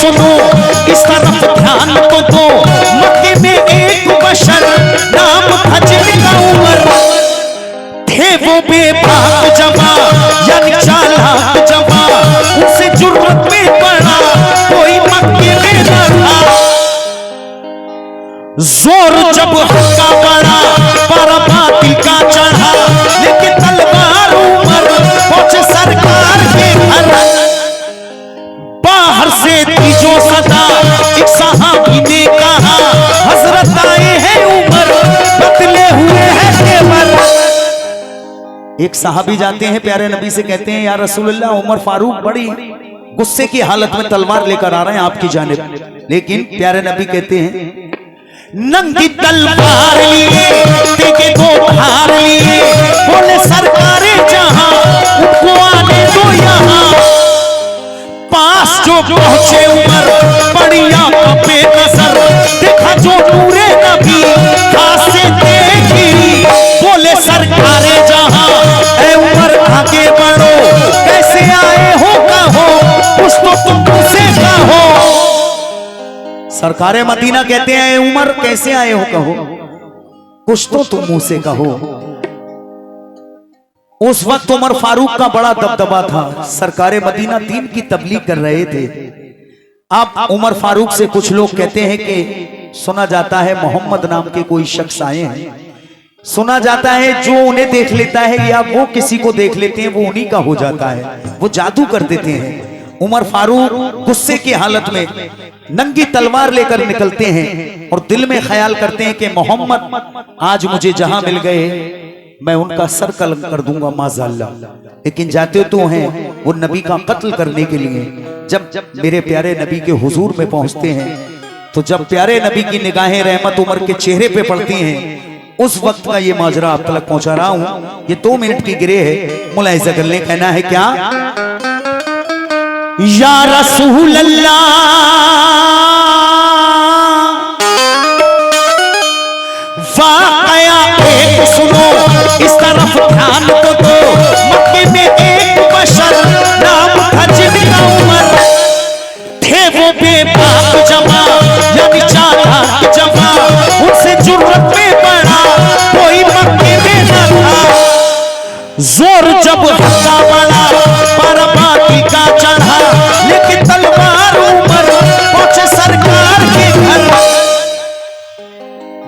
सुनो इस तरफ ध्यान तो दो, मक्के में एक बशर नाम था जिनका उमर, थे वो बेबाक जवा यानी चालाक जवा, उनसे जुर्रत में पड़ा कोई मक्के में न था। जोर जब हक्का बड़ा पर बातिल का चढ़ा, लेकिन तलवार उमर पहुंचे सरकार के घर। बाहर से तीजो सदा एक सहाबी ने कहा, हजरत आए हैं उमर बदले हुए हैं तेवर। एक सहाबी जाते हैं प्यारे नबी से, कहते हैं या रसूलुल्लाह उमर फारूक बड़ी गुस्से की हालत में तलवार लेकर आ रहे हैं आपकी जानिब। लेकिन प्यारे नबी कहते हैं नंगी तलवार लिए देखे दो धार लिए, बोले सरकारे जहां उनको आने दो यहाँ। पास जो पहुंचे उमर बढ़िया बेनजर, देखा जो नूरे नबी हाथ से देखी, बोले सरकारे जहां ऐ उमर आगे बढ़ो, कैसे आए हो कहो कुछ तो तुम मुझसे कहो। सरकारे मदीना कहते हैं उमर कैसे आए हो कहो कुछ तो तुम मुंह से कहो। उस वक्त उमर फारूक का बड़ा दबदबा था, सरकारे मदीना दीन की तबलीग कर रहे थे। अब उमर फारूक से कुछ लोग कहते हैं कि सुना जाता है मोहम्मद नाम के कोई शख्स आए हैं, सुना जाता है जो उन्हें देख लेता है या वो किसी को देख लेते हैं वो उन्हीं का हो जाता है, वो जादू कर देते हैं। उमर फारूक गुस्से की हालत में नंगी तलवार लेकर निकलते हैं और दिल में ख्याल करते हैं कि मोहम्मद आज मुझे जहां मिल गए मैं उनका सर कलम कर दूंगा माज़अल्लाह। लेकिन जाते तो हैं वो नबी का कत्ल करने के लिए। जब मेरे प्यारे नबी के हुजूर में पहुंचते हैं तो जब प्यारे नबी की निगाहें रहमत उमर के चेहरे पे पड़ती हैं, उस वक्त का ये माजरा आप तक पहुंचा रहा हूं। ये 2 मिनट की गिरे है, मुलाहिजा कर ले। कहना है क्या या रसूल अल्लाह वाक़या एक सुनो इस तरफ ध्यान तो दो, मक्के में एक बशर नाम था जिनका उमर, थे वो बेबाक जवा यानी चालाक जवा, उनसे जुर्रत में पड़ा कोई मक्के में न था। जोर जब हक्का बड़ा पर बातिल का चढ़ा, लेकिन तलवार उमर पहुंचे सरकार के घर।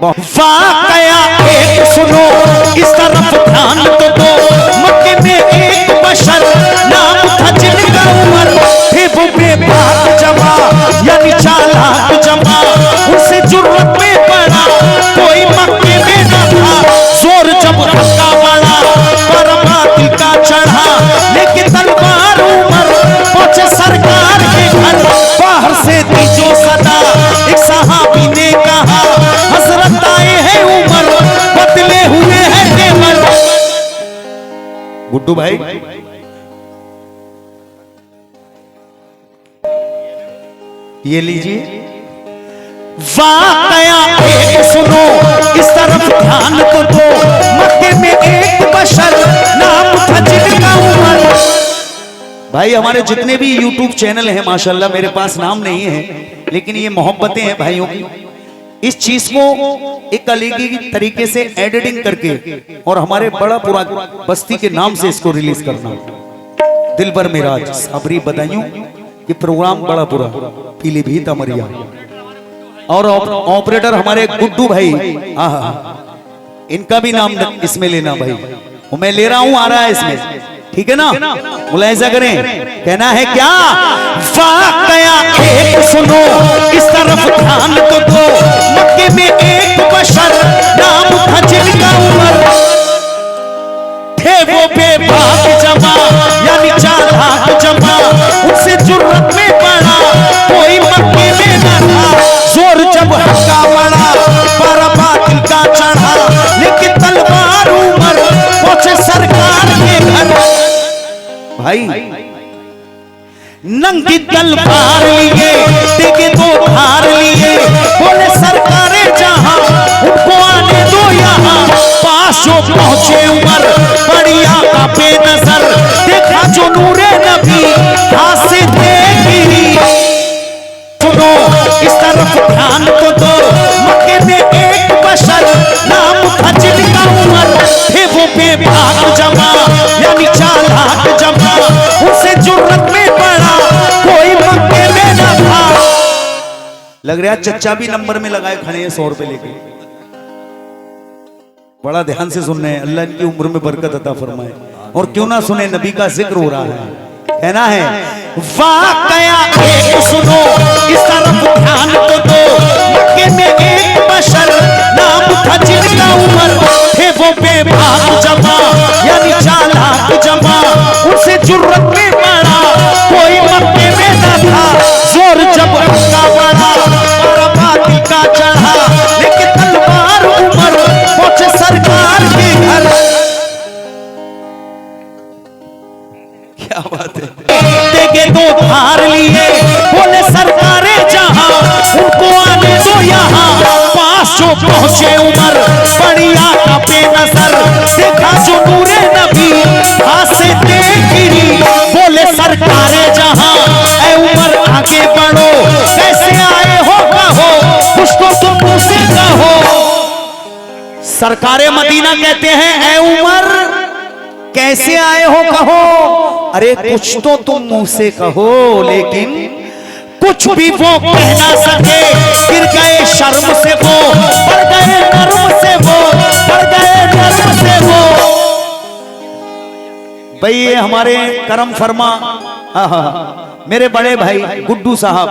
वाक़या एक सुनो इस तरफ ध्यान तो दो, मक्के में एक बशर नाम था जिनका उमर, थे वो बेबाक जवा यानी चालाक जवा, उनसे जुर्रत में पड़ा कोई मक्के में न था। जोर जब हक्का बड़ा पर बातिल का चढ़ा, लेकिन तलवार उमर पहुंचे सरकार के घर। बाहर से तीजो सदा एक सहाबी ने कहा, हजरत आए हैं उमर बदले हुए हैं तेवर। गुड्डू भाई ये लीजिए। वाक़या एक सुनो इस तरफ ध्यान तो दो, मक्के में एक बशर नाम था जिनका उमर। भाई हमारे जितने भी YouTube चैनल हैं माशाल्लाह, मेरे पास नाम नहीं है लेकिन ये मोहब्बतें हैं भाइयों की। इस चीज को एक अलग तरीके से एडिटिंग करके और हमारे बड़ा पूरा बस्ती के नाम से इसको रिलीज करना। दिलबर मिराज साबरी बदायूं, ये प्रोग्राम बड़ा पूरा पीलीभीत अमरिया और ऑपरेटर हमारे गुड्डू भाई, इनका भी नाम इसमें लेना भाई, मैं ले रहा हूं, आ रहा है इसमें, ठीक है ना? मुलाहिजा करें। कहना है क्या वाक़या एक सुनो इस तरफ ध्यान तो दो, मक्के में एक बशर नाम था जिनका उमर, थे वो बेबाक जवा यानी चालाक जवा, उनसे जुर्रत में पड़ा कोई मक्के में न था। जोर जब हक्का बड़ा पर बातिल का चढ़ा, लेकिन तलवार उमर पहुंचे सरकार के घर। भाई नंगी तलवार लिए देखे दो धार लिए, बोले सरकारे जहां उनको आने दो यहाँ। पास जो पहुंचे उमर बढ़िया का बेनजर, देखा जो नूरे नबी हाथ से देखी, ध्यान तो दो, मक्के में एक बशर नाम था जिनका उमर थे वो बेबाक जमा, यानी चालाक जमा, उसे जुर्रत में पड़ा कोई मक्के में न था। लग रहा है चच्चा भी नंबर में लगाए खड़े हैं 100 रुपए लेके। बड़ा ध्यान से सुन रहे हैं, अल्लाह इनकी उम्र में बरकत अता फरमाए। और क्यों ना सुने, नबी का जिक्र हो रहा है, कहना है वाकया एक सुनो, इस तरफ ध्यान तो दो, मक्के में एक बशर नाम था जिनका उमर थे वो बेबाक जमा, यानी चालाक जमा, उसे जुर्रत में पड़ा कोई मक्के में न था। जोर जब उसका बढ़ा बर्बादी का चढ़ा, लेकिन तलवार उमर पहुंचे सरकार के घर। क्या बात है, देगे दो धार लिए, बोले सरकारे जहां उनको आने दो यहाँ। पास जो पहुंचे उमर बढ़िया का बेनजर, देखा जो नूरे नबी हाथ से देख गिरी, बोले सरकारे जहां ऐ उमर आगे बढ़ो, कैसे आए हो कहो, कुछ तो तुम मुझसे कहो। सरकारे मदीना कहते हैं ऐ उमर कैसे आए हो कहो, अरे कुछ तो तुम मुंह से कहो, लेकिन कुछ भी वो कह ना सके, गिर गए शर्म से वो, पड़ गए नर्म से वो, पड़ गए नर्म से वो। भाई ये हमारे करम फरमा मेरे बड़े भाई गुड्डू साहब,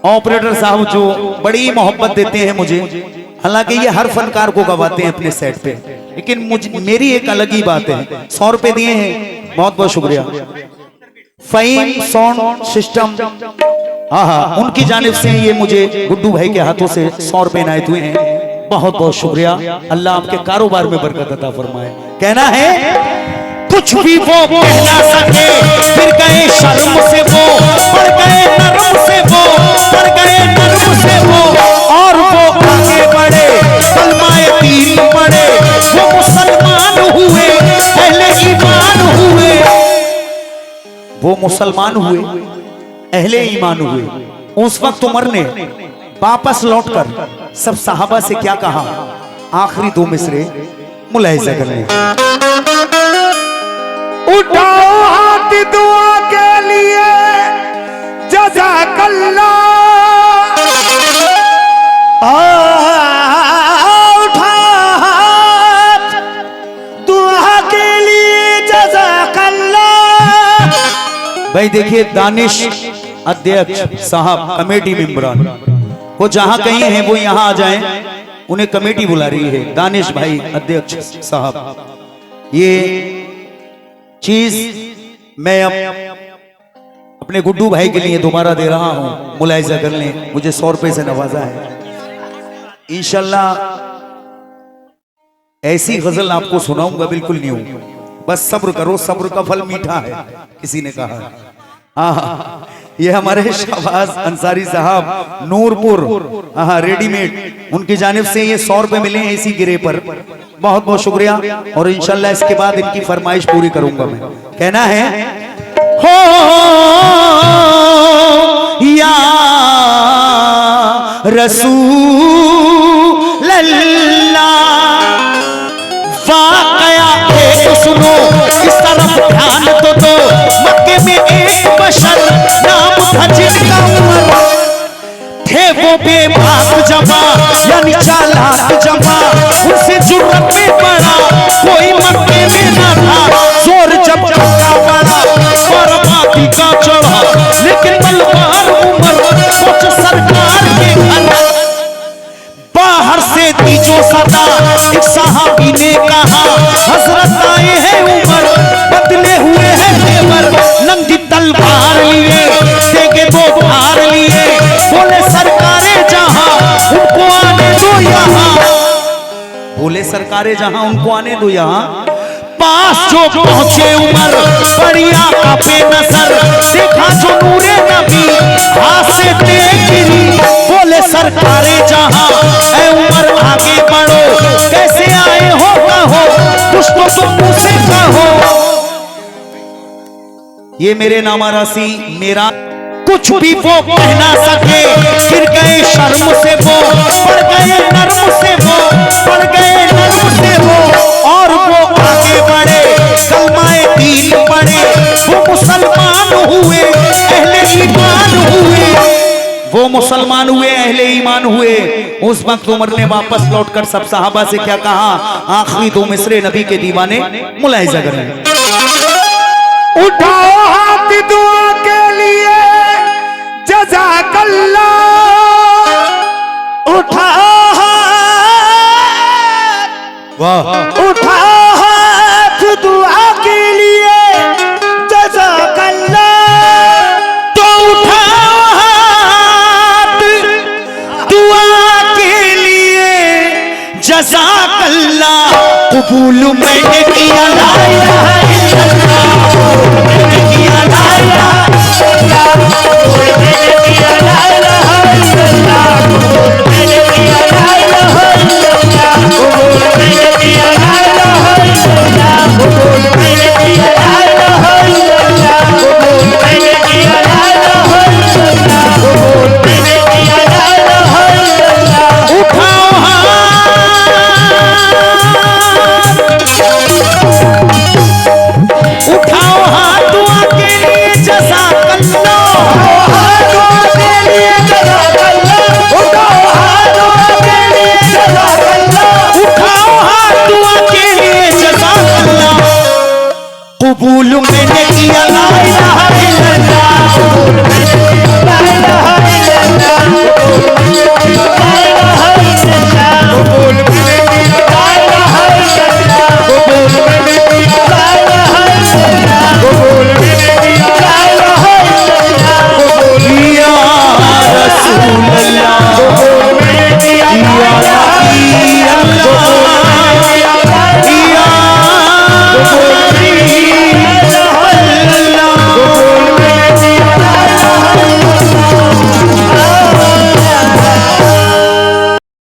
ऑपरेटर साहब, जो बड़ी मोहब्बत देते हैं मुझे। हालांकि ये हर फनकार को गवाते हैं अपने सेट पे, लेकिन मेरी एक अलग ही बात है। 100 रुपए दिए हैं, बहुत बहुत शुक्रिया। फाइन साउंड सिस्टम, हाँ, उनकी जानिब से ये मुझे गुड्डू भाई के हाथों से 100 रुपए इनायत हुए हैं, बहुत बहुत शुक्रिया। अल्लाह आपके कारोबार में बरकत अता फरमाए। कहना है कुछ भी वो कह ना सके, फिर गए शर्म से वो, पड़ गए नर्म से वो, पड़ गए नर्म से वो, और वो आगे बढ़े कलमाए दीन पढ़े, वो मुसलमान हुए पहले ईमान हुए, वो मुसलमान हुए अहले ईमान हुए। उस वक्त उमर ने वापस लौटकर सब सहाबा से क्या कहा, आखिरी 2 मिसरे मुलाहिजा कर ले। उठाओ हाथ दुआ के लिए, जज़ाकल्लाह। उठाओ हाथ दुआ के लिए, जज़ाकल्लाह। भाई देखिए, दानिश अध्यक्ष साहब कमेटी मेंबरान वो जहां कहीं हैं वो यहां आ जाएं, उन्हें कमेटी बुला रही है। दानिश भाई अध्यक्ष साहब, ये चीज मैं अपने गुड्डू भाई के लिए दोबारा दे रहा हूं, मुलाहिजा कर लें। मुझे 100 रुपए से नवाजा है। इंशाल्लाह ऐसी गजल आपको सुनाऊंगा, बिल्कुल न्यू। बस सब्र करो, सब्र का फल मीठा है, किसी ने कहा। हाँ, ये हमारे शहबाज अंसारी साहब नूरपुर, हाँ, रेडीमेड, उनकी जानिब से ये 100 रुपए मिले हैं इसी गिरे पर, बहुत बहुत शुक्रिया। और इंशाल्लाह इसके बाद इनकी फरमाइश पूरी करूंगा मैं। कहना है हो या रसूल अल्लाह, वाकया एक सुनो, इस तरफ ध्यान तो दो, मक्के में एक बशर नाम था जिनका उमर थे वो बेबाक जमा, यानी चालाक जमा, उसे जुर्रत में पड़ा कोई मक्के में न था। जोर जब चक्का पड़ा बर्बादी का चढ़ा, लेकिन तलवार उमर पहुंच सरकार के घर। बाहर से दीजो सदा, एक सहाबी ने कहा, हजरत आए हैं उमर, बदले हुए हैं तेवर, नंगी तलवार लिए, देगे 2 धार लिए, बोले सरकारे जहां उनको आने दो यहाँ, बोले सरकारे जहां उनको आने दो यहाँ। पास जो पहुंचे उमर बढ़िया का बेनजर, देखा जो नूरे नबी हाथ से देख गिरी, बोले सरकारे जहां ऐ उमर आगे बढ़ो, कैसे आए हो कहो, कुछ तो तुम मुझसे कहो। ये मेरे नामा राशि मेरा कुछ भी वो कह ना सके, गिर गए शर्म से वो, पड़ गए नर्म से वो, पड़ गए नर्म से वो, और वो आगे बढ़े, कलमाए दीन पढ़े, वो मुसलमान हुए, अहले ईमान हुए, वो मुसलमान हुए, अहले ईमान हुए। उस वक्त उमर ने वापस लौटकर सब सहाबा से क्या कहा? आखिरी दो मिसरे नबी के दीवाने मुलाहिजा कर रहे हैं। उठाओ हाथ दुआ के लिए, जज़ाकल्लाह। उठाओ हाथ, वाह, उठाओ हाथ दुआ के लिए, जज़ाकल्लाह। तो उठाओ हाथ दुआ के लिए, जज़ाकल्लाह। कबूल मैंने किया, ला इलाहा इल्लल्लाह, मैंने किया, ला इलाहा इल्लल्लाह, मैंने किया, ला इलाहा इल्लल्लाह, मैंने किया, ला इलाहा इल्लल्लाह, मैंने किया, ला इलाहा इल्लल्लाह, मैंने किया, ला इलाहा इल्लल्लाह, मैंने किया, ला इलाहा इल्लल्लाह, मैंने किया, ला इलाहा इल्लल्लाह। उठाओ उठाओ हाथ दुआ के लिए, जज़ाकल्लाह।